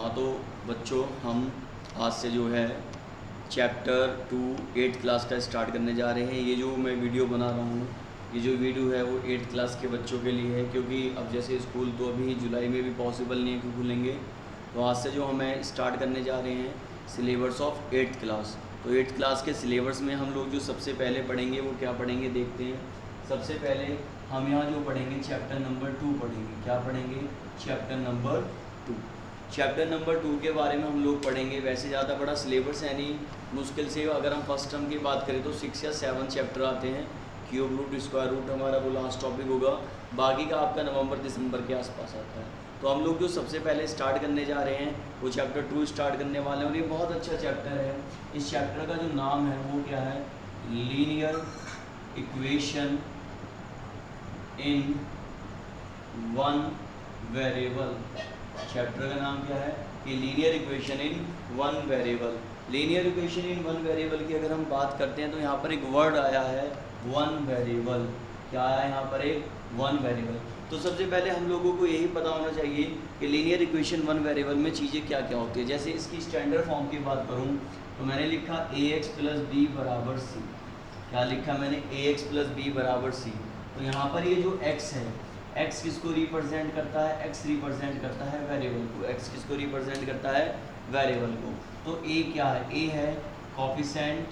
हाँ तो बच्चों, हम आज से जो है चैप्टर 2 8th क्लास का स्टार्ट करने जा रहे हैं। ये जो मैं वीडियो बना रहा हूँ, ये जो वीडियो है वो 8th क्लास के बच्चों के लिए है, क्योंकि अब जैसे स्कूल तो अभी जुलाई में भी पॉसिबल नहीं है कि खुलेंगे। तो आज से जो हमें स्टार्ट करने जा रहे हैं सिलेबस ऑफ 8th क्लास। तो 8th क्लास के सिलेबस में हम लोग जो सबसे पहले पढ़ेंगे वो क्या पढ़ेंगे देखते हैं। सबसे पहले हम यहाँ जो पढ़ेंगे चैप्टर नंबर 2 पढ़ेंगे। क्या पढ़ेंगे? Chapter number 2। चैप्टर नंबर 2 के बारे में हम लोग पढ़ेंगे। वैसे ज़्यादा बड़ा सिलेबस है नहीं, मुश्किल से अगर हम फर्स्ट टर्म की बात करें तो 6 या 7 चैप्टर आते हैं। क्यूब रूट, स्क्वायर रूट हमारा वो लास्ट टॉपिक होगा, बाकी का आपका नवंबर दिसंबर के आसपास आता है। तो हम लोग जो सबसे पहले स्टार्ट करने जा रहे हैं वो चैप्टर 2 स्टार्ट करने वाले हैं, और ये बहुत अच्छा चैप्टर है। इस चैप्टर का जो नाम है वो क्या है? Linear equation in one variable. Chapter का नाम क्या है? कि linear equation in one variable. Linear equation in one variable की अगर हम बात करते हैं तो यहाँ पर एक वर्ड आया है वन वेरिएबल। क्या आया यहाँ पर? एक वन वेरिएबल। तो सबसे पहले हम लोगों को यही पता होना चाहिए कि लीनियर इक्वेशन वन वेरिएबल में चीज़ें क्या क्या होती है। जैसे इसकी स्टैंडर्ड फॉर्म की बात करूँ तो मैंने लिखा ax + b = c। क्या लिखा मैंने? ax + b = c। तो यहाँ पर ये जो x है, x किसको रिप्रेजेंट करता है? x रिप्रेजेंट करता है वेरिएबल को। x किसको रिप्रेजेंट करता है? वेरिएबल को। तो a क्या है? a है कोफिशिएंट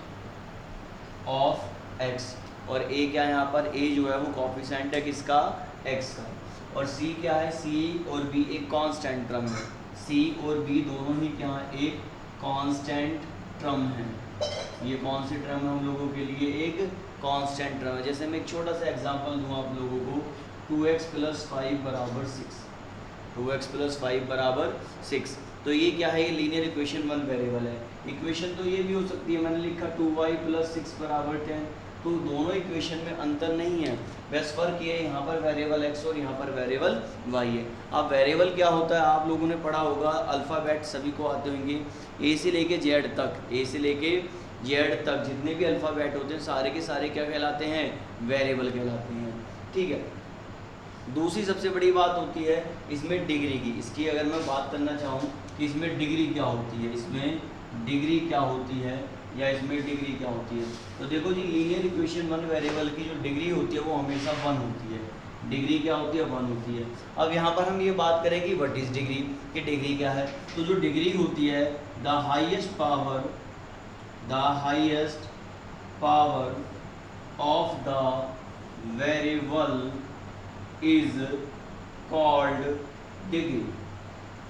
ऑफ x, और a क्या है यहाँ पर? a जो है वो कोफिशिएंट है किसका? x का। और c क्या है? c और b एक कांस्टेंट टर्म है। c और b दोनों ही क्या है? एक कांस्टेंट टर्म है। ये कौन सी टर्म है हम लोगों के लिए? एक कांस्टेंट टर्म है। जैसे मैं एक छोटा सा एग्जांपल दूं आप लोगों को, 2x + 5 = 6। 2x + 5 = 6। तो ये क्या है? ये लीनियर इक्वेशन वन वेरिएबल है। इक्वेशन तो ये भी हो सकती है, मैंने लिखा 2y + 6 = 10। तो दोनों इक्वेशन में अंतर नहीं है, बस फर्क ये है यहाँ पर वेरिएबल x और यहाँ पर वेरिएबल y है। अब वेरिएबल क्या होता है आप लोगों ने पढ़ा होगा, अल्फ़ाबेट सभी को आते होंगे, a से लेके z तक। a से लेके z तक जितने भी अल्फ़ाबेट होते हैं सारे के सारे क्या कहलाते हैं? वेरिएबल कहलाते हैं। ठीक है। दूसरी सबसे बड़ी बात होती है इसमें डिग्री की। इसकी अगर मैं बात करना चाहूँ कि इसमें डिग्री क्या होती है, इसमें डिग्री क्या होती है या इसमें डिग्री क्या होती है, तो देखो जी, लीनियर इक्वेशन वन वेरिएबल की जो डिग्री होती है वो हमेशा 1 होती है। डिग्री क्या होती है? 1 होती है। अब यहाँ पर हम ये बात करें कि व्हाट इज डिग्री, कि डिग्री क्या है। तो जो डिग्री होती है, the highest power of the variable is called degree.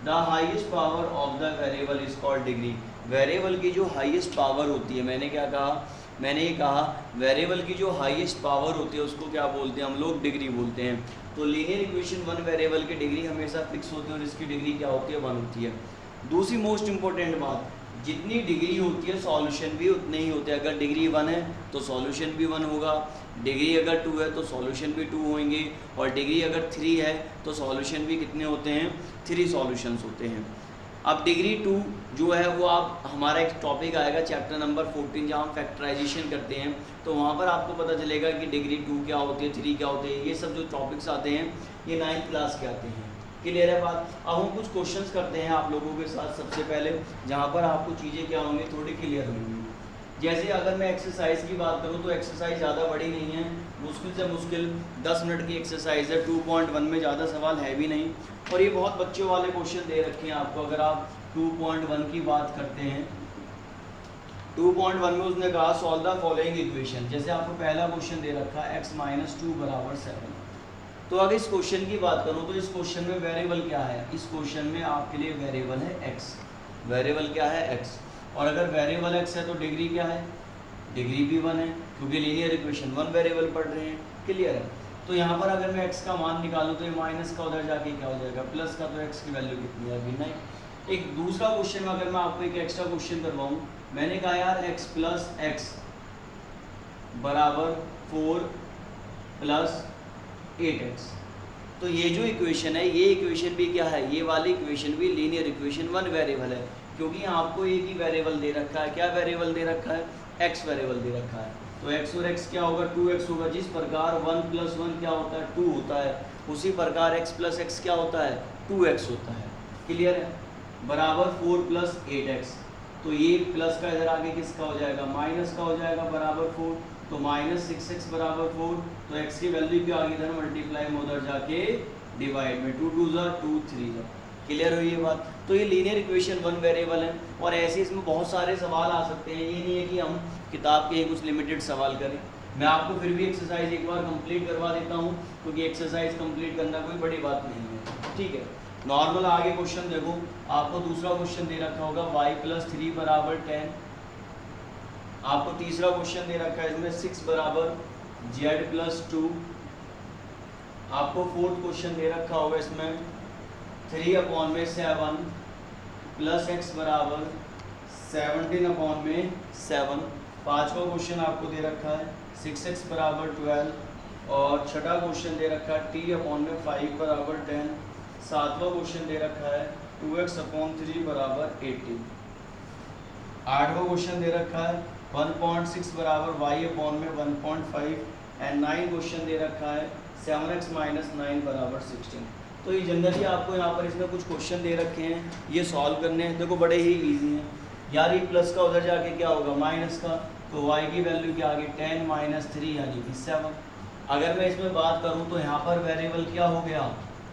The highest power of the variable is called degree. Variable की जो हाईएस्ट पावर होती है, मैंने क्या कहा? मैंने ये कहा वेरिएबल की जो हाईएस्ट पावर होती है उसको क्या बोलते हैं हम लोग? डिग्री बोलते हैं। तो लीनियर इक्वेशन वन वेरिएबल की डिग्री हमेशा फिक्स होती है और इसकी डिग्री क्या होती है? 1 होती है। दूसरी मोस्ट इंपॉर्टेंट बात, जितनी डिग्री होती है सॉल्यूशन भी उतने ही होते हैं। अगर डिग्री 1 है तो सॉल्यूशन भी 1 होगा, डिग्री अगर 2 है तो सॉल्यूशन भी 2 होंगे, और डिग्री अगर 3 है तो सॉल्यूशन भी कितने होते हैं? 3 सॉल्यूशंस होते हैं। अब डिग्री 2 जो है वो आप, हमारा एक टॉपिक आएगा चैप्टर नंबर 14 जहाँ हम फैक्टराइजेशन करते हैं, तो वहाँ पर आपको पता चलेगा कि डिग्री 2 क्या होती है, 3 क्या होते हैं। ये सब जो टॉपिक्स आते हैं ये 9th क्लास के आते हैं। क्लियर है बात? अब हम कुछ क्वेश्चंस करते हैं आप लोगों के साथ सबसे पहले, जहाँ पर आपको चीज़ें क्या होंगी? थोड़ी क्लियर होंगी। जैसे अगर मैं एक्सरसाइज की बात करूँ तो एक्सरसाइज ज़्यादा बड़ी नहीं है, मुश्किल से मुश्किल 10 मिनट की एक्सरसाइज है। 2.1 में ज़्यादा सवाल है भी नहीं, और ये बहुत बच्चों वाले क्वेश्चन दे रखे हैं आपको। अगर आप 2.1 की बात करते हैं, 2.1 में उसने कहा सॉल्व द फॉलोइंग इक्वेशन। जैसे आपको पहला क्वेश्चन दे रखा है x - 2 = 7। तो अगर इस क्वेश्चन की बात करूँ तो इस क्वेश्चन में वेरिएबल क्या है? इस क्वेश्चन में आपके लिए वेरिएबल है x। वेरिएबल क्या है? x। और अगर वेरिएबल x है तो डिग्री क्या है? डिग्री भी 1 है, क्योंकि लीनियर इक्वेशन वन वेरिएबल पढ़ रहे हैं। क्लियर है? तो यहाँ पर अगर मैं x का मान निकालूँ तो ये माइनस का उधर जाके क्या हो जाएगा? प्लस का। तो x की वैल्यू कितनी है? अभी नहीं। एक दूसरा क्वेश्चन में अगर मैं आपको एक एक्स्ट्रा क्वेश्चन करवाऊँ, मैंने कहा यार x + x = 4 + 8x। तो ये जो इक्वेशन है, ये इक्वेशन भी क्या है? ये वाली इक्वेशन भी लीनियर इक्वेशन वन वेरिएबल है, क्योंकि आपको एक ही वेरिएबल दे रखा है। क्या वेरिएबल दे रखा है? x वेरिएबल दे रखा है। तो x और x क्या होगा? 2x होगा। जिस प्रकार 1 + 1 क्या होता है? 2 होता है, उसी प्रकार x + x क्या होता है? 2x होता है। क्लियर है? बराबर 4 प्लस 8x। तो ये प्लस का इधर आगे किसका हो जाएगा, माइनस का हो जाएगा, बराबर 4। तो माइनस 6x बराबर 4। तो x की वैल्यू क्या आगे इधर मल्टीप्लाई में उधर जाके डिवाइड में 2 2 2 3। क्लियर हुई ये बात। तो ये लीनियर इक्वेशन वन वेरिएबल है और ऐसे इसमें बहुत सारे सवाल आ सकते हैं। ये नहीं है कि हम किताब के ही कुछ लिमिटेड सवाल करें। मैं आपको फिर भी एक्सरसाइज एक बार कंप्लीट करवा देता हूँ, क्योंकि एक्सरसाइज कंप्लीट करना कोई बड़ी बात नहीं है, ठीक है। नॉर्मल आगे क्वेश्चन देखो, आपको दूसरा क्वेश्चन दे रखा होगा y प्लस 3 बराबर 10। आपको तीसरा क्वेश्चन दे रखा है इसमें 6 बराबर z प्लस 2। आपको फोर्थ क्वेश्चन दे रखा होगा इसमें 3/7 प्लस x बराबर 17/7। पांचवा क्वेश्चन आपको दे रखा है 6x बराबर 12 और छठा क्वेश्चन दे रखा है t/5 बराबर 10। सातवां क्वेश्चन दे रखा है 2x/3 बराबर 18। आठवां क्वेश्चन दे रखा है 1.6 बराबर y/1.5 एंड 9 क्वेश्चन दे रखा है 7x माइनस 9 बराबर 16। तो ये जनरली आपको यहाँ पर इसमें कुछ क्वेश्चन दे रखे हैं, ये सॉल्व करने हैं। देखो बड़े ही इजी हैं यार। ये प्लस का उधर जाके क्या होगा, माइनस का। तो y की वैल्यू क्या आ गई 10 माइनस 3 यानी कि 7। अगर मैं इसमें बात करूँ तो यहाँ पर वेरिएबल क्या हो गया,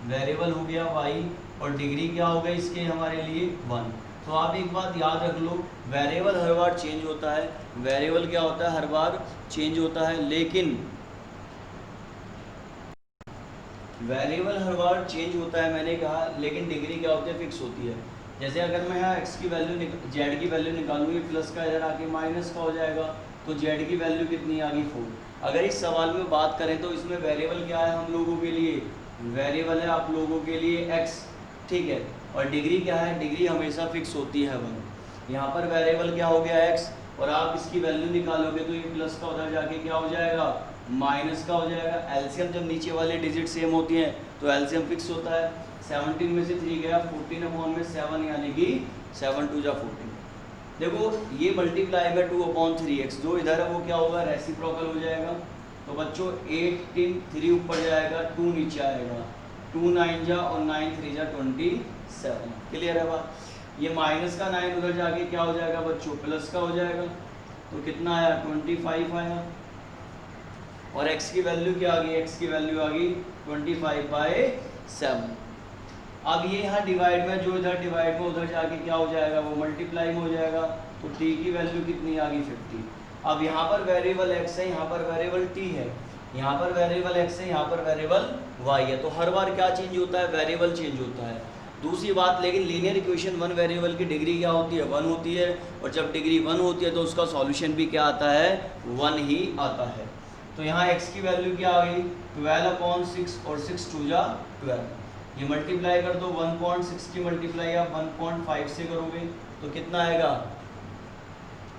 वेरिएबल हो गया y और डिग्री क्या हो गई इसके हमारे लिए 1। तो आप एक बात याद रख लो, वेरिएबल हर बार चेंज होता है। वेरिएबल क्या होता है, हर बार चेंज होता है, लेकिन वेरिएबल हर बार चेंज होता है मैंने कहा, लेकिन डिग्री क्या होती है, फिक्स होती है। जैसे अगर मैं यहाँ x की वैल्यू z की वैल्यू निकालूँ, ये प्लस का इधर आके माइनस का हो जाएगा, तो z की वैल्यू कितनी आ गई 4। अगर इस सवाल में बात करें तो इसमें वेरिएबल क्या है हम लोगों के लिए, वेरिएबल है आप लोगों के लिए x, ठीक है। और डिग्री क्या है, डिग्री हमेशा फिक्स होती है 1। यहाँ पर वेरिएबल क्या हो गया x और आप इसकी वैल्यू निकालोगे तो ये प्लस का उधर जाके क्या हो जाएगा, माइनस का हो जाएगा। एलसीएम जब नीचे वाले डिजिट सेम होती हैं तो एलसीएम फिक्स होता है। 17 में से 3 गया 14/7 यानी कि 7 2 14। देखो ये मल्टीप्लाई में 2/3x जो इधर है वो क्या होगा, रेसिप्रोकल हो जाएगा। तो बच्चों 18 3 ऊपर जाएगा, 2 नीचे आएगा, 2 9 जा और 9 3 जा 27। क्लियर है बात। ये माइनस का 9 उधर जाके क्या हो जाएगा बच्चों, प्लस का हो जाएगा। तो कितना आया 25 आया और x की वैल्यू क्या आ गई, x की वैल्यू आ गई 25/7। अब ये यहाँ डिवाइड में, जो इधर डिवाइड में उधर जाके क्या हो जाएगा, वो मल्टीप्लाई में हो जाएगा। तो t की वैल्यू कितनी आ गई 50। अब यहाँ पर वेरिएबल x है, यहाँ पर वेरिएबल t है, यहाँ पर वेरिएबल x है, यहाँ पर वेरिएबल y है। तो हर बार क्या चेंज होता है, वेरिएबल चेंज होता है। दूसरी बात, लेकिन लीनियर इक्वेशन वन वेरिएबल की डिग्री क्या होती है, 1 होती है। और जब डिग्री 1 होती है तो उसका सॉल्यूशन भी क्या आता है, 1 ही आता है। तो यहाँ x की वैल्यू क्या आ गई 12/6 और 6 2 जा 12। ये मल्टीप्लाई कर दो, 1.6 की मल्टीप्लाई आप 1.5 से करोगे तो कितना आएगा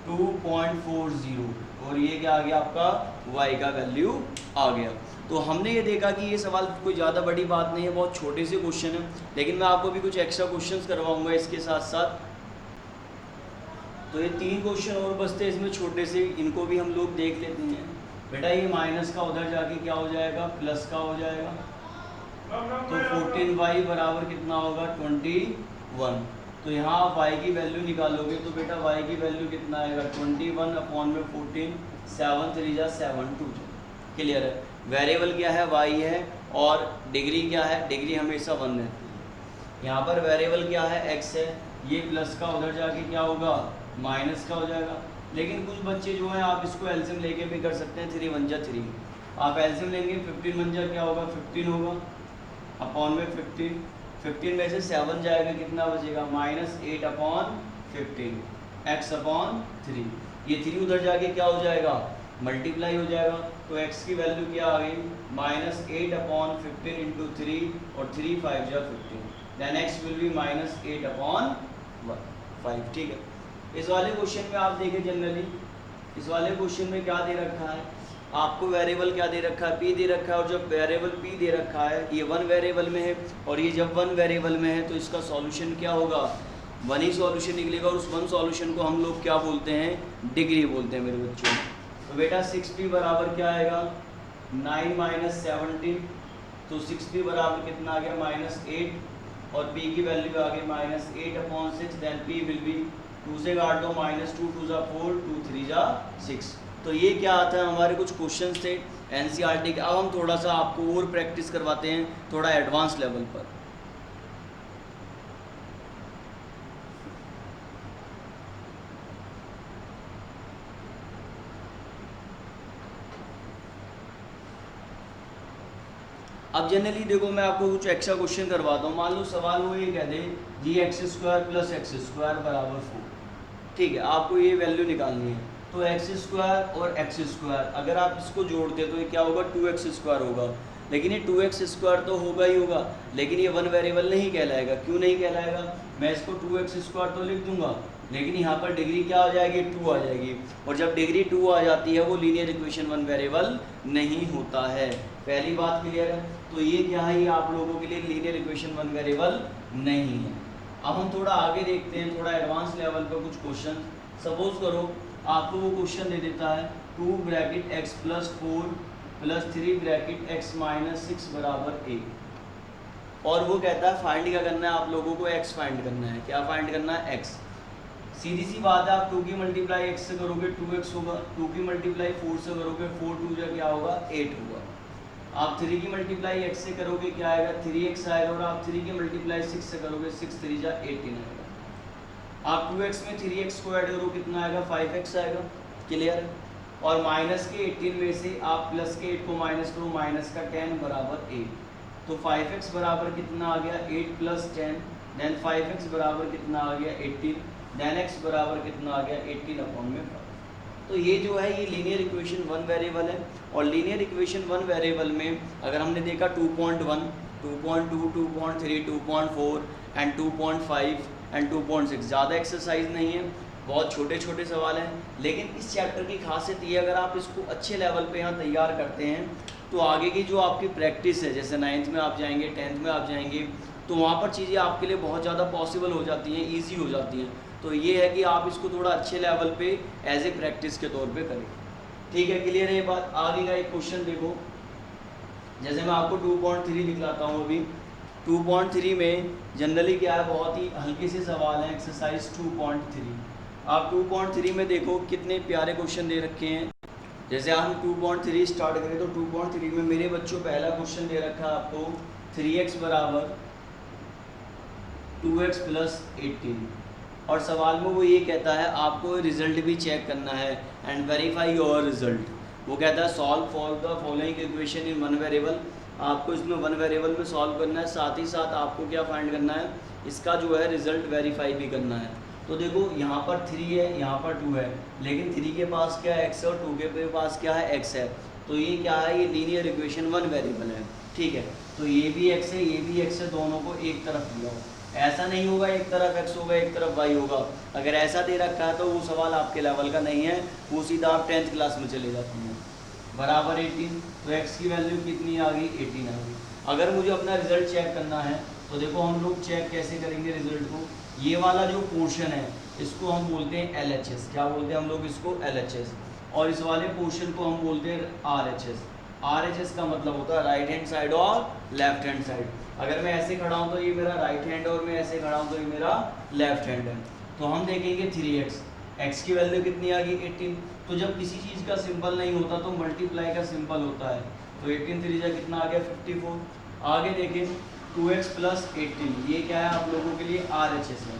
2.40 और ये क्या आ गया आपका y का वैल्यू आ गया। तो हमने ये देखा कि ये सवाल कोई ज़्यादा बड़ी बात नहीं है, बहुत छोटे से क्वेश्चन है, लेकिन मैं आपको भी कुछ एक्स्ट्रा क्वेश्चंस करवाऊंगा इसके साथ साथ। तो ये 3 क्वेश्चन और बचते हैं इसमें छोटे से, इनको भी हम लोग देख लेते हैं। बेटा ये माइनस का उधर जाके क्या हो जाएगा, प्लस का हो जाएगा। तो 14y बराबर कितना होगा 21। तो यहाँ आप y की वैल्यू निकालोगे तो बेटा y की वैल्यू कितना आएगा 21/14, 7 3 जा 7 2। क्लियर है। वेरिएबल क्या है, y है, और डिग्री क्या है, डिग्री हमेशा 1 रहती है। यहाँ पर वेरिएबल क्या है, x है, ये प्लस का उधर जाके क्या होगा माइनस का हो जाएगा। लेकिन कुछ बच्चे जो हैं आप इसको एलसीएम लेके भी कर सकते हैं, 3 1 जा 3। आप एलसीएम लेंगे 15 1 जा क्या होगा 15 होगा अपॉन में 15 में से 7 जाएगा कितना बचेगा -8/15 x/3। ये 3 उधर जाके क्या हो जाएगा मल्टीप्लाई हो जाएगा। तो x की वैल्यू क्या आ गई -8/15 × 3 और 3 5 जा 15, देन x विल बी -8/5। ठीक है। इस वाले क्वेश्चन में आप देखें जनरली, इस वाले क्वेश्चन में क्या दे रखा है आपको, वेरिएबल क्या दे रखा है p दे रखा है। और जब वेरिएबल p दे रखा है, ये 1 वेरिएबल में है, और ये जब 1 वेरिएबल में है तो इसका सॉल्यूशन क्या होगा 1 ही सॉल्यूशन निकलेगा। और उस 1 सॉल्यूशन को हम लोग क्या बोलते हैं, डिग्री बोलते हैं मेरे बच्चों। तो बेटा 6p बराबर क्या आएगा 9 - 17। तो 6p बराबर कितना आ गया -8 और p की वैल्यू आ गई -8/6, देन p विल बी 2 से काट दो -2 2 जा 4 2 3 जा 6। तो ये क्या आता है, हमारे कुछ क्वेश्चंस थे एनसीईआरटी के। अब हम थोड़ा सा आपको और प्रैक्टिस करवाते हैं थोड़ा एडवांस लेवल पर। अब जनरली देखो मैं आपको कुछ एक्स्ट्रा क्वेश्चन करवाता हूँ। मान लो सवाल वो ये कह दे g(x² + x² = 4। ठीक है, आपको ये वैल्यू निकालनी है। तो x² और x² अगर आप इसको जोड़ते तो ये क्या होगा, 2x² होगा। लेकिन ये 2x² तो होगा ही होगा, लेकिन ये वन वेरिएबल नहीं कहलाएगा। क्यों नहीं कहलाएगा, मैं इसको 2x² तो लिख दूंगा, लेकिन यहाँ पर डिग्री क्या हो जाएगी, 2 आ जाएगी। और जब डिग्री 2 आ जाती है वो लीनियर इक्वेशन वन वेरिएबल नहीं होता है। पहली बात क्लियर है। तो ये क्या है, ये आप लोगों के लिए लीनियर इक्वेशन वन वेरिएबल नहीं है। अब हम थोड़ा आगे देखते हैं, थोड़ा एडवांस लेवल पर कुछ क्वेश्चन। सपोज करो आपको वो क्वेश्चन दे देता है 2x + 4 + 3x - 6 = 1, और वो कहता है फाइंड क्या करना है आप लोगों को, x फाइंड करना है। क्या फाइंड करना है, x। सीधी सी बात है, आप 2 की मल्टीप्लाई x से करोगे 2x होगा, 2 की मल्टीप्लाई 4 से करोगे 4 2 जा क्या होगा, 8 होगा। आप 3 की मल्टीप्लाई x से करोगे क्या आएगा, 3x आएगा। और आप 3 की मल्टीप्लाई 6 से करोगे 6 3 जा 18 आएगा। आप 2x में 3x को ऐड करो कितना आएगा, 5x आएगा। क्लियर है। और माइनस के 18 में से आप प्लस के 8 को माइनस करो, माइनस का 10 = 8। तो 5x बराबर कितना आ गया, 8 + 10। देन 5x बराबर कितना आ गया, 18। देन x बराबर कितना आ गया, 18/5। तो ये जो है ये लीनियर इक्वेशन वन वेरिएबल है। और लीनियर इक्वेशन वन वेरिएबल में अगर हमने देखा 2.1 2.2 2.3 2.4 एंड 2.5 एंड 2.6, ज़्यादा एक्सरसाइज नहीं है, बहुत छोटे छोटे सवाल हैं। लेकिन इस चैप्टर की खासियत ये, अगर आप इसको अच्छे लेवल पे यहाँ तैयार करते हैं तो आगे की जो आपकी प्रैक्टिस है, जैसे 9th में आप जाएंगे 10th में आप जाएंगे, तो वहाँ पर चीज़ें आपके लिए बहुत ज़्यादा पॉसिबल हो जाती हैं, ईजी हो जाती हैं। तो ये है कि आप इसको थोड़ा अच्छे लेवल पे एज ए प्रैक्टिस के तौर पे करें। ठीक है, क्लियर है ये बात। आगे का एक क्वेश्चन देखो, जैसे मैं आपको 2.3 दिखलाता हूँ अभी। 2.3 में जनरली क्या है, बहुत ही हल्के से सवाल है, एक्सरसाइज 2.3। आप 2.3 में देखो कितने प्यारे क्वेश्चन दे रखे हैं। जैसे हम 2.3 स्टार्ट करें तो 2.3 में मेरे बच्चों पहला क्वेश्चन दे रखा है आपको 3x = 2x + 18। और सवाल में वो ये कहता है आपको रिजल्ट भी चेक करना है एंड वेरीफाई योर रिजल्ट। वो कहता है solve for the following equation in one variable. आपको इसमें वन वेरिएबल में सॉल्व करना है, साथ ही साथ आपको क्या फाइंड करना है, इसका जो है रिजल्ट वेरीफाई भी करना है। तो देखो यहाँ पर 3 है, यहाँ पर 2 है, लेकिन 3 के पास क्या है, x है, और 2 के पास क्या है, x है। तो ये क्या है, ये लीनियर इक्वेशन वन वेरिएबल है। ठीक है, तो ये भी x है, ये भी x है, दोनों को एक तरफ लिया हो। ऐसा नहीं होगा एक तरफ x होगा एक तरफ y होगा। अगर ऐसा दे रखा है तो वो सवाल आपके लेवल का नहीं है, वो सीधा आप 10th क्लास में चले जाते हैं। बराबर 18, तो x की वैल्यू कितनी आ गई, 18 आ गई। अगर मुझे अपना रिजल्ट चेक करना है तो देखो हम लोग चेक कैसे करेंगे रिजल्ट को। ये वाला जो पोर्शन है इसको हम बोलते हैं LHS। क्या बोलते हैं हम लोग इसको, LHS। और इस वाले पोर्शन को हम बोलते हैं RHS। RHS का मतलब होता है राइट हैंड साइड और लेफ्ट हैंड साइड। अगर मैं ऐसे खड़ा हूँ तो ये मेरा राइट हैंड है, और मैं ऐसे खड़ा हूँ तो ये मेरा लेफ्ट हैंड है। तो हम देखेंगे 3x, x की वैल्यू कितनी आ गई, 18। तो जब किसी चीज़ का सिंबल नहीं होता तो मल्टीप्लाई का सिंबल होता है। तो 18 3 जा कितना आ गया, 54। आगे देखें 2x + 18, ये क्या है आप लोगों के लिए RHS है।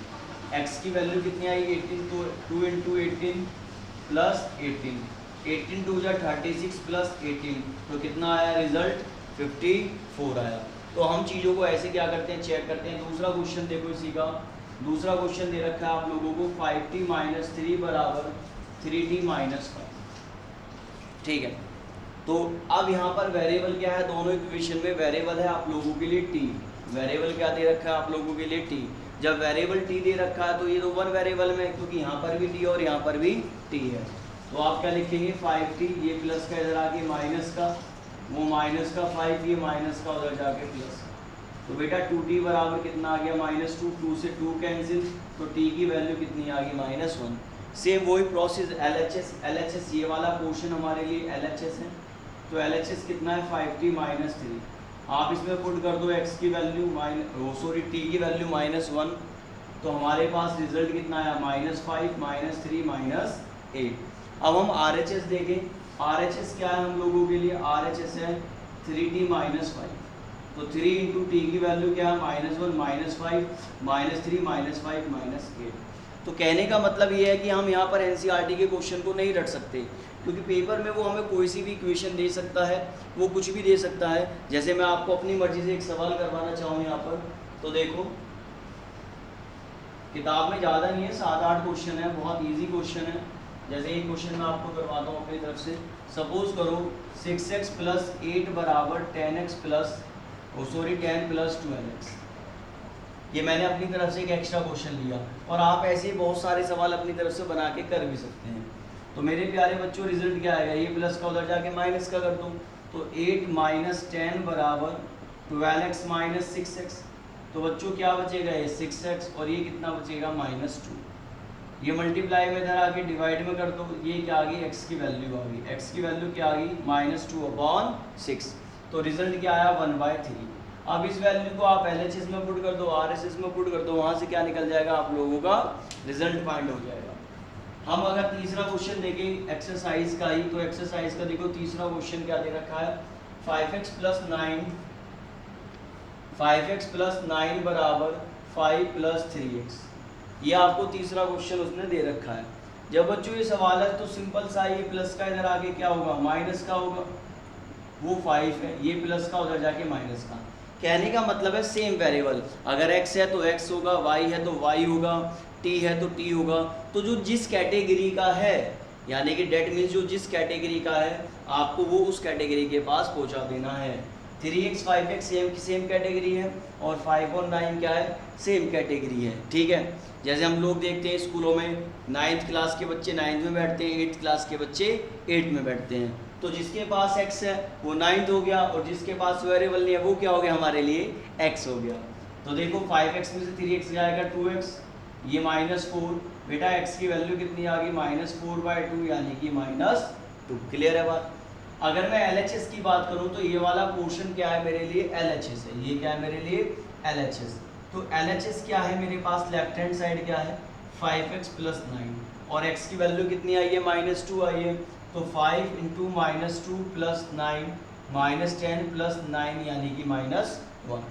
x की वैल्यू कितनी आई, 18। तो 2 × 18 + 18, 18 2 जा 36 + 18, तो कितना आया रिजल्ट, 54 आया। तो हम चीज़ों को ऐसे क्या करते हैं, चेक करते हैं। दूसरा क्वेश्चन देखो इसी का, दूसरा क्वेश्चन दे रखा है आप लोगों को 5t - 3 = 3t - 5। ठीक है, तो अब यहाँ पर वेरिएबल क्या है, दोनों इक्वेशन में वेरिएबल है आप लोगों के लिए t। वेरिएबल क्या दे रखा है आप लोगों के लिए t। जब वेरिएबल t दे रखा है तो ये तो वन वेरिएबल में, क्योंकि यहाँ पर भी t और यहाँ पर भी t है। तो आप क्या लिखेंगे, 5t, ये प्लस का इधर आके माइनस का, वो माइनस का 5, ये माइनस का उधर जाके प्लस। तो बेटा 2t बराबर कितना आ गया, -2, 2 से 2 कैंसिल, तो t की वैल्यू कितनी आ गई, -1। सेम वही प्रोसेस LHS, ये वाला पोर्शन हमारे लिए LHS है। तो LHS कितना है, 5t - 3। आप इसमें पुट कर दो x की वैल्यू t की वैल्यू -1, तो हमारे पास रिजल्ट कितना आया -5 -3 -8। अब हम RHS देखें, RHS क्या है हम लोगों के लिए, RHS है 3t -5, तो 3 इंटू टी की वैल्यू क्या है -1 -5 -3 -5 -8। तो कहने का मतलब ये है कि हम यहाँ पर NCERT के क्वेश्चन को नहीं रट सकते, क्योंकि पेपर में वो हमें कोई सी भी इक्वेशन दे सकता है, वो कुछ भी दे सकता है। जैसे मैं आपको अपनी मर्जी से एक सवाल करवाना चाहूँ यहाँ पर, तो देखो किताब में ज़्यादा नहीं है, 7-8 क्वेश्चन है, बहुत ईजी क्वेश्चन है। जैसे एक क्वेश्चन मैं आपको करवाता हूँ अपनी तरफ से। सपोज करो 6x + 8 = 10x + 10 + 12x। ये मैंने अपनी तरफ से एक एक्स्ट्रा क्वेश्चन लिया, और आप ऐसे बहुत सारे सवाल अपनी तरफ से बना के कर भी सकते हैं। तो मेरे प्यारे बच्चों रिजल्ट क्या आएगा, ये प्लस का उधर जाके माइनस का कर दो, तो 8 - 10 = 12x - 6x। तो बच्चों क्या बचेगा, ये 6x, और ये कितना बचेगा -2। ये मल्टीप्लाई में इधर आके डिवाइड में कर दो, ये क्या आ गई, x की वैल्यू आ गई। x की वैल्यू क्या आ गई -2/6। तो रिजल्ट क्या आया 1/3। अब इस वैल्यू को आप LHS में पुट कर दो, RHS में पुट कर दो, वहाँ से क्या निकल जाएगा, आप लोगों का रिजल्ट फाइंड हो जाएगा। हम अगर तीसरा क्वेश्चन देखें एक्सरसाइज का ही, तो एक्सरसाइज का देखो तीसरा क्वेश्चन क्या दे रखा है, 5x + 9 = 5 + 3x। ये आपको तीसरा क्वेश्चन उसने दे रखा है। जब बच्चों ये सवाल है तो सिंपल सा, ये प्लस का इधर आगे क्या होगा, माइनस का होगा, वो 5 है, ये प्लस का उधर जाके माइनस का। कहने का मतलब है सेम वेरिएबल, अगर x है तो x होगा, y है तो y होगा, t है तो t होगा। तो जो जिस कैटेगरी का है, यानी कि डेट मीन्स जो जिस कैटेगरी का है, आपको वो उस कैटेगरी के पास पहुंचा देना है। 3x 5x सेम कैटेगरी है, और 5 और 9 क्या है, सेम कैटेगरी है। ठीक है, जैसे हम लोग देखते हैं स्कूलों में 9th क्लास के बच्चे 9th में बैठते हैं, 8th क्लास के बच्चे 8th में बैठते हैं। तो जिसके पास x है वो 9th हो गया, और जिसके पास वेरिएबल नहीं है वो क्या हो गया, हमारे लिए x हो गया। तो देखो 5x में से 3x जाएगा 2x, ये -4। बेटा x की वैल्यू कितनी आ गई, -4/2, यानी कि -2। क्लियर है बात। अगर मैं LHS की बात करूं तो ये वाला पोर्शन क्या है मेरे लिए, LHS है। ये क्या है मेरे लिए, LHS। तो LHS क्या है मेरे पास, लेफ्ट हैंड साइड क्या है 5x + 9, और x की वैल्यू कितनी आई है, -2 आई है। तो 5 × -2 + 9 -10 + 9, यानी कि -1।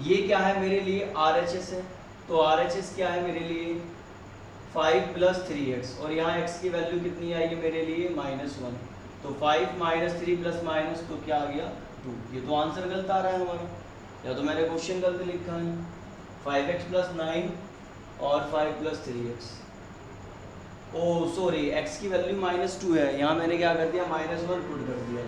ये क्या है मेरे लिए, RHS है। तो RHS क्या है मेरे लिए, 5 + 3x, और यहाँ x की वैल्यू कितनी आई है मेरे लिए, -1। तो 5 - 3 + माइनस, तो क्या आ गया 2। ये तो आंसर गलत आ रहा है हमारा, या तो मैंने क्वेश्चन गलत लिखा है। 5x + 9 और 5 + 3x, ओ सॉरी, x की वैल्यू -2 है, यहाँ मैंने क्या कर दिया, -1 पुट कर दिया।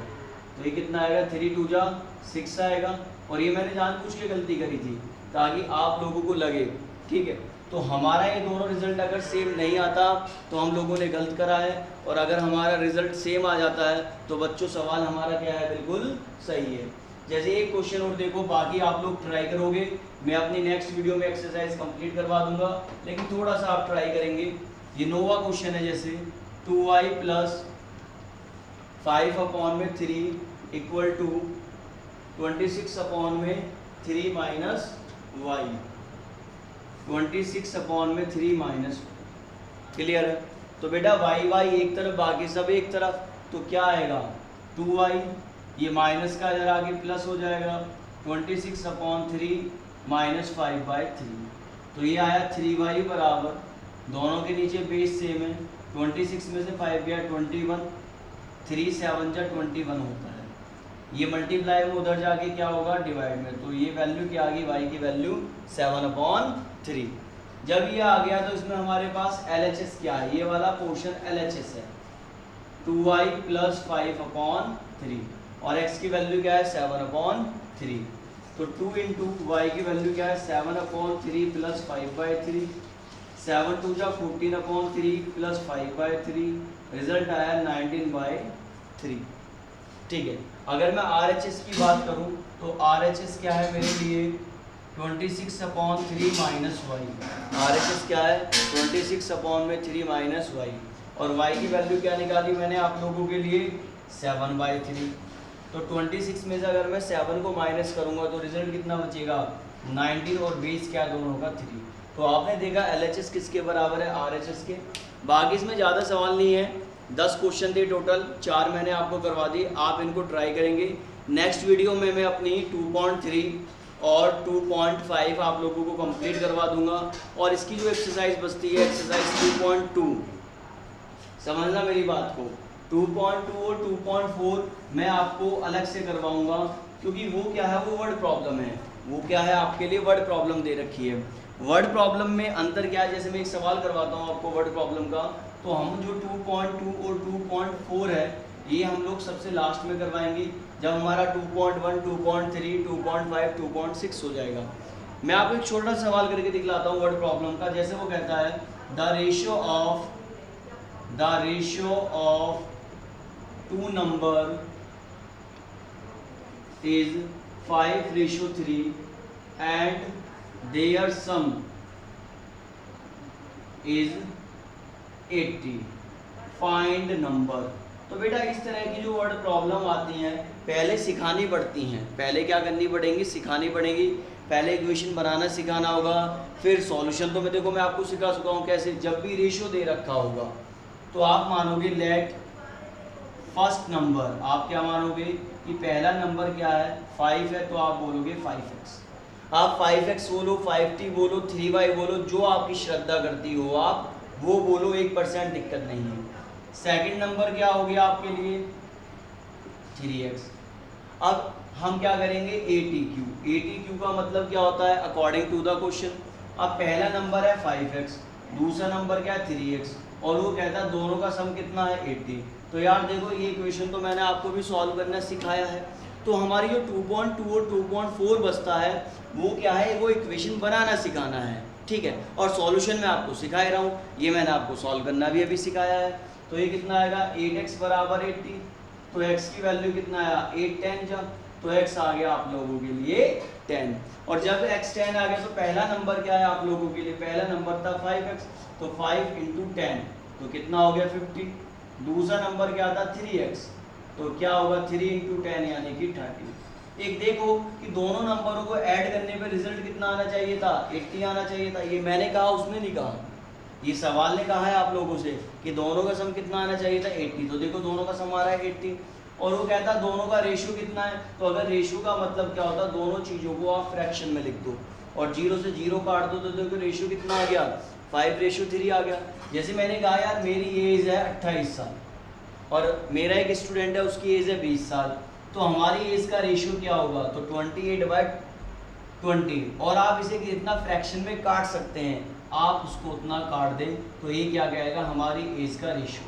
तो ये कितना आएगा, 3 × 2 = 6 आएगा। और ये मैंने जानबूझ के गलती करी थी ताकि आप लोगों को लगे। ठीक है, तो हमारा ये दोनों रिजल्ट अगर सेम नहीं आता तो हम लोगों ने गलत करा है, और अगर हमारा रिजल्ट सेम आ जाता है तो बच्चों सवाल हमारा क्या है, बिल्कुल सही है। जैसे एक क्वेश्चन और देखो, बाकी आप लोग ट्राई करोगे, मैं अपनी नेक्स्ट वीडियो में एक्सरसाइज कंप्लीट करवा दूंगा, लेकिन थोड़ा सा आप ट्राई करेंगे। ये नोवा क्वेश्चन है, जैसे 2y + 5/3 = 26/3 - y, 26/3 - क्लियर है। तो बेटा y एक तरफ, बाकी सब एक तरफ, तो क्या आएगा 2y, ये माइनस का इधर आगे प्लस हो जाएगा, 26/3 - 5/3। तो ये आया 3y बराबर, दोनों के नीचे बेस सेम है, 26 में से 5 गया 21, 3 7 जा 21 होता है। ये मल्टीप्लाई में उधर जाके क्या होगा, डिवाइड में। तो ये वैल्यू क्या आ गई, y की वैल्यू 7/3। जब ये आ गया तो इसमें हमारे पास LHS क्या है, ये वाला पोर्शन LHS है, 2y + 5/3, और x की वैल्यू क्या है 7/3। तो 2 × y की वैल्यू क्या है 7/3 + 5/3, 7 × 2 = 14/3 + 5/3, रिजल्ट आया 19/3। ठीक है, अगर मैं RHS की बात करूं तो RHS क्या है मेरे लिए 26/3 - y। RHS क्या है 26/3 - y, और y की वैल्यू क्या निकाली मैंने आप लोगों के लिए 7/3। तो 26 में से अगर मैं 7 को माइनस करूंगा तो रिजल्ट कितना बचेगा 19 और बेस क्या दोनों का 3। तो आपने देखा LHS किसके बराबर है RHS के। बाकी इसमें ज़्यादा सवाल नहीं है, 10 क्वेश्चन थे टोटल, 4 मैंने आपको करवा दिए, आप इनको ट्राई करेंगे। नेक्स्ट वीडियो में मैं अपनी 2.3 और 2.5 आप लोगों को कंप्लीट करवा दूंगा। और इसकी जो एक्सरसाइज बचती है एक्सरसाइज 2.2, समझना मेरी बात को, 2.2 और 2.4 मैं आपको अलग से करवाऊंगा, क्योंकि वो क्या है, वो वर्ड प्रॉब्लम है। वो क्या है, आपके लिए वर्ड प्रॉब्लम दे रखी है। वर्ड प्रॉब्लम में अंतर क्या है, जैसे मैं एक सवाल करवाता हूँ आपको वर्ड प्रॉब्लम का, तो हम जो 2.2 और 2.4 है ये हम लोग सबसे लास्ट में करवाएंगे, जब हमारा 2.1, 2.3, 2.5, 2.6 हो जाएगा। मैं आपको एक छोटा सवाल करके दिखलाता हूँ वर्ड प्रॉब्लम का। जैसे वो कहता है the ratio of two number is 5:3 and their sum is 80, find number। तो बेटा इस तरह की जो वर्ड प्रॉब्लम आती हैं पहले सिखानी पड़ती हैं, पहले क्या करनी पड़ेंगी, सिखानी पड़ेंगी। पहले इक्वेशन बनाना सिखाना होगा, फिर सॉल्यूशन तो मैं आपको सिखा चुका हूँ कैसे। जब भी रेशियो दे रखा होगा तो आप मानोगे लेट फर्स्ट नंबर, आप क्या मानोगे कि पहला नंबर क्या है 5 है, तो आप बोलोगे 5x। आप 5x बोलो, 5t बोलो, 3y बोलो, जो आपकी श्रद्धा करती हो आप वो बोलो, 1% दिक्कत नहीं है। सेकंड नंबर क्या हो गया आपके लिए 3x। अब हम क्या करेंगे ATQ का मतलब क्या होता है अकॉर्डिंग टू द क्वेश्चन। अब पहला नंबर है 5x, दूसरा नंबर क्या है 3x, और वो कहता है दोनों का सम कितना है 80। तो यार देखो ये इक्वेशन तो मैंने आपको भी सॉल्व करना सिखाया है। तो हमारी जो 2.2 और 2.4 बचता है वो क्या है, वो इक्वेशन बनाना सिखाना है, ठीक है। और सॉल्यूशन मैं आपको सिखा रहा हूँ, ये मैंने आपको सॉल्व करना भी अभी सिखाया है। तो ये कितना आएगा 8x बराबर 80, तो x की वैल्यू कितना आया 8 10 जा, तो x आ गया आप लोगों के लिए 10। और जब x 10 आ गया तो पहला नंबर क्या है आप लोगों के लिए, पहला नंबर था 5x, तो 5 × 10 तो कितना हो गया 50। दूसरा नंबर क्या था 3x, तो क्या होगा 3 × 10 यानी कि 30। एक देखो कि दोनों नंबरों को ऐड करने पे रिजल्ट कितना आना चाहिए था 80 आना चाहिए था। ये मैंने कहा, उसने नहीं कहा, ये सवाल ने कहा है आप लोगों से कि दोनों का सम कितना आना चाहिए था 80। तो देखो दोनों का सम आ रहा है 80, और वो कहता है दोनों का रेशियो कितना है। तो अगर रेशियो का मतलब क्या होता है, दोनों चीज़ों को आप फ्रैक्शन में लिख दो और 0 से 0 काट दो, तो देखो रेशियो कितना आ गया 5:3 आ गया। जैसे मैंने कहा यार मेरी एज है 28 साल और मेरा एक स्टूडेंट है उसकी एज है 20 साल, तो हमारी एज का रेशियो क्या होगा, तो 28/20। और आप इसे कितना फ्रैक्शन में काट सकते हैं, आप उसको उतना काट दें, तो ये क्या कहेगा हमारी एज का रेशियो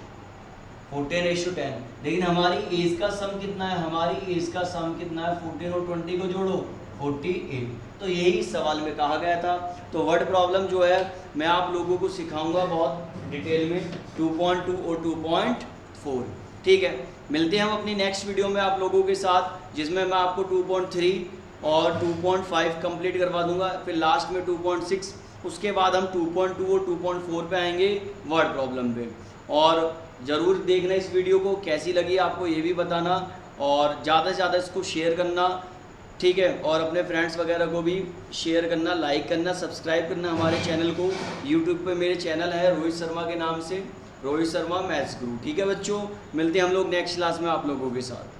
14:10। लेकिन हमारी एज का सम कितना है, हमारी एज का सम कितना है 14 और 20 को जोड़ो 48। तो यही सवाल में कहा गया था। तो वर्ड प्रॉब्लम जो है मैं आप लोगों को सिखाऊंगा बहुत डिटेल में 2.2 और 2.4, ठीक है। मिलते हैं हम अपनी नेक्स्ट वीडियो में आप लोगों के साथ, जिसमें मैं आपको 2.3 और 2.5 कंप्लीट करवा दूंगा, फिर लास्ट में 2.6, उसके बाद हम 2.2 और 2.4 पे आएंगे वर्ड प्रॉब्लम पे। और ज़रूर देखना इस वीडियो को, कैसी लगी आपको ये भी बताना, और ज़्यादा से ज़्यादा इसको शेयर करना, ठीक है। और अपने फ्रेंड्स वगैरह को भी शेयर करना, लाइक करना, सब्सक्राइब करना हमारे चैनल को। यूट्यूब पे मेरे चैनल है रोहित शर्मा के नाम से, रोहित शर्मा मैथ्स गुरु, ठीक है बच्चों। मिलते हैं हम लोग नेक्स्ट क्लास में आप लोगों के साथ।